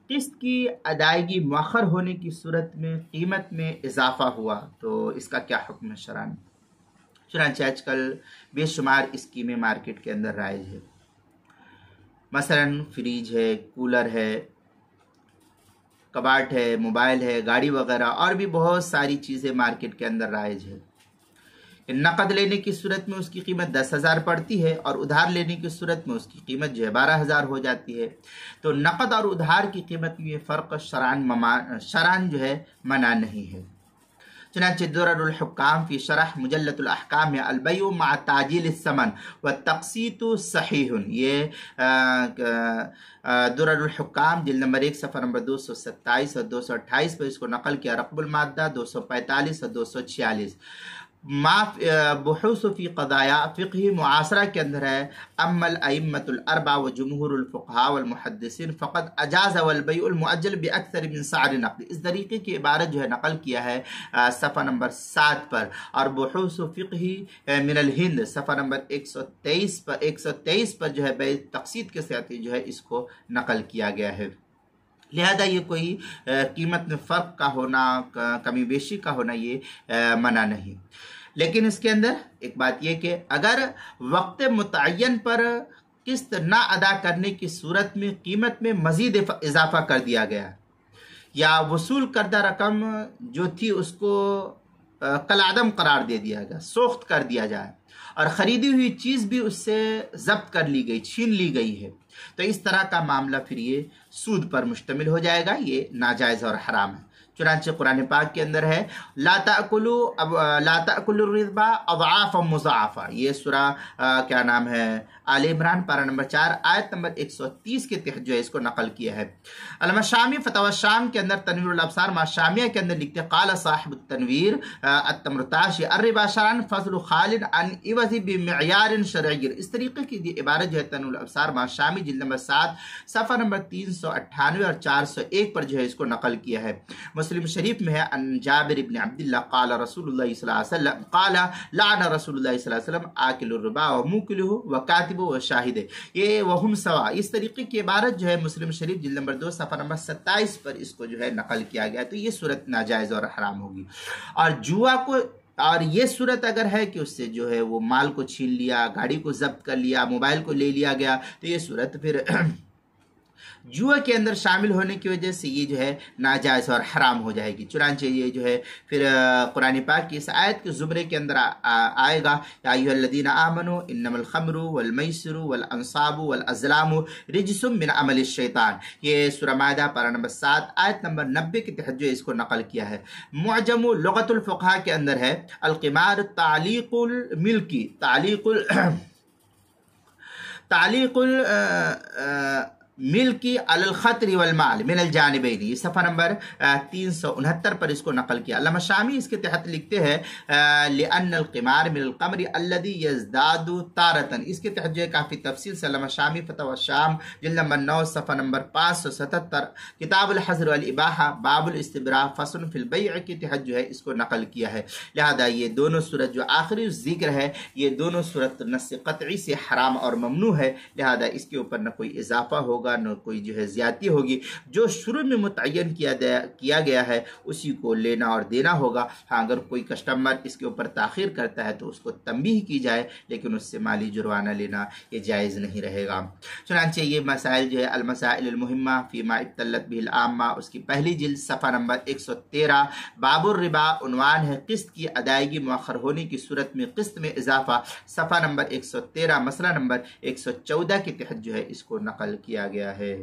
قسط کی ادائیگی مؤخر ہونے کی صورت میں قیمت میں اضافہ ہوا تو اس کا کیا حکم ہے شرعاً؟ چنانچہ آج کل بے شمار اسکیمیں مارکیٹ کے اندر رائج ہے، مثلاً فریج ہے، کولر ہے، کباٹ ہے، موبائل ہے، گاڑی وغیرہ، اور بھی بہت ساری چیزیں مارکیٹ کے اندر رائج ہے۔ نقد لینے کی صورت میں اس کی قیمت 10,000 پڑتی ہے اور ادھار لینے کی صورت میں اس کی قیمت جو ہے 12,000 ہو جاتی ہے۔ تو نقد اور ادھار کی قیمت میں یہ فرق شرعاً جو ہے منع نہیں ہے۔ چنانچہ درر الحکام فی شرح مجلۃ الاحکام میں البیع مع تعجیل الثمن والتقسیط صحیح، یہ درر الحکام جلد نمبر 1 صفحہ نمبر 227 اور 228 پر اس کو نقل کیا، رقم المادہ 245 اور 246۔ بحوث فی قضایا فقہی معاصرہ کے اندر ہے، اما الائمۃ الاربعہ وجمہور الفقہاء والمحدثین فقد اجاز والبیع المؤجل باکثر من سعر نقد، اس طریقے کی عبارت جو ہے نقل کیا ہے صفحہ نمبر 7 پر، اور بحوث فقہی من الہند صفحہ نمبر 123 پر جو ہے بیع تقسیط کے ساتھ جو ہے اس کو نقل کیا گیا ہے۔ لہذا یہ کوئی قیمت میں فرق کا ہونا، کمی بیشی کا ہونا یہ منع نہیں۔ لیکن اس کے اندر ایک بات یہ کہ اگر وقت متعین پر قسط نہ ادا کرنے کی صورت میں قیمت میں مزید اضافہ کر دیا گیا یا وصول کردہ رقم جو تھی اس کو کالعدم قرار دے دیا گیا، سوخت کر دیا جائے، اور خریدی ہوئی چیز بھی اس سے ضبط کر لی گئی، چھین لی گئی ہے، تو اس طرح کا معاملہ پھر یہ سود پر مشتمل ہو جائے گا، یہ ناجائز اور حرام ہے۔ چنانچہ قرآن پاک کے اندر ہے لا تأکلوا الربا اضعافا مضاعفا، یہ سورہ کیا نام ہے آل عمران پارہ نمبر 4 آیت نمبر 130 کے تحت جو ہے اس کو نقل کیا ہے۔ علامہ شامی فتاوی شام کے اندر تنویر الابصار مع شامیہ کے اندر لکھتے قال صاحب التنویر التمرتاشی الربا شرعاً فضل خالد عن عوض بمعیار شرعی، اس طریقے کی عبارت جو ہے تنویر الابصار مع شامی جلد نمبر 7 صفحہ نمبر 398 اور 401 پر جو ہے اس کو نقل کیا ہے۔ مسلم شریف میں ہے ان جابر ابن عبداللہ قال رسول اللہ صلی اللہ علیہ وسلم قال لعن رسول اللہ صلی اللہ علیہ وسلم آکل الربا وموکلہ وکاتبہ وشاہدہ، یہ وہم سوا، اس طریقے کی عبارت جو ہے مسلم شریف جلد نمبر 2 صفحہ نمبر 27 پر اس کو جو ہے نقل کیا گیا، تو یہ صورت ناجائز اور حرام ہوگی۔ اور جوا کو، اور یہ صورت اگر ہے کہ اس سے جو ہے وہ مال کو چھین لیا، گاڑی کو ضبط کر لیا، موبائل کو لے لیا گیا، تو یہ صورت پھر جوا کے اندر شامل ہونے کی وجہ سے یہ جو ہے ناجائز اور حرام ہو جائے گی۔ چنانچہ یہ جو ہے پھر قرآن پاک کی اس آیت کے زمرے کے اندر آئے گا یا ایھا الذین آمنوا انما الخمر والمیسر والانصاب والازلام رجس من عمل الشیطان، یہ سورہ مائدہ پارہ نمبر 7 آیت نمبر 90 کے تحت جو اس کو نقل کیا ہے۔ معجم لغت الفقہاء کے اندر ہے القمار تعلیق الملکی، تعلیق ملکی علی الخطر والمال من الجانبین، یہ صفحہ نمبر 369 پر اس کو نقل کیا۔ علامہ شامی اس کے تحت لکھتے ہیں لأن القمار من القمر الذي يزداد تارة، اس کے تحت جو ہے کافی تفصیل سے علامہ شامی فتاوی شام جلد نمبر 9 صفحہ نمبر 577 کتاب الحظر والاباحہ باب الاستبراء فصل فی البیع کے تحت جو ہے اس کو نقل کیا ہے۔ لہذا یہ دونوں صورت جو آخری ذکر ہے، یہ دونوں صورت نص قطعی سے حرام اور ممنوع ہے، لہذا اس کے اوپر نہ کوئی اضافہ ہوگا نہ کوئی جو ہے زیادتی ہوگی، جو شروع میں متعین کیا گیا ہے اسی کو لینا اور دینا ہوگا۔ ہاں اگر کوئی کسٹمر اس کے اوپر تاخیر کرتا ہے تو اس کو تنبیہ کی جائے، لیکن اس سے مالی جرمانہ لینا یہ جائز نہیں رہے گا۔ چنانچہ یہ مسائل جو ہے المسائل المہمہ فیما اطلت بہ العامہ، اس کی پہلی جلد صفحہ نمبر 113 باب الربا، عنوان ہے قسط کی ادائیگی مؤخر ہونے کی صورت میں قسط میں اضافہ، صفحہ نمبر 113 مسئلہ نمبر 114 کے تحت جو ہے اس کو نقل کیا گیا ہے۔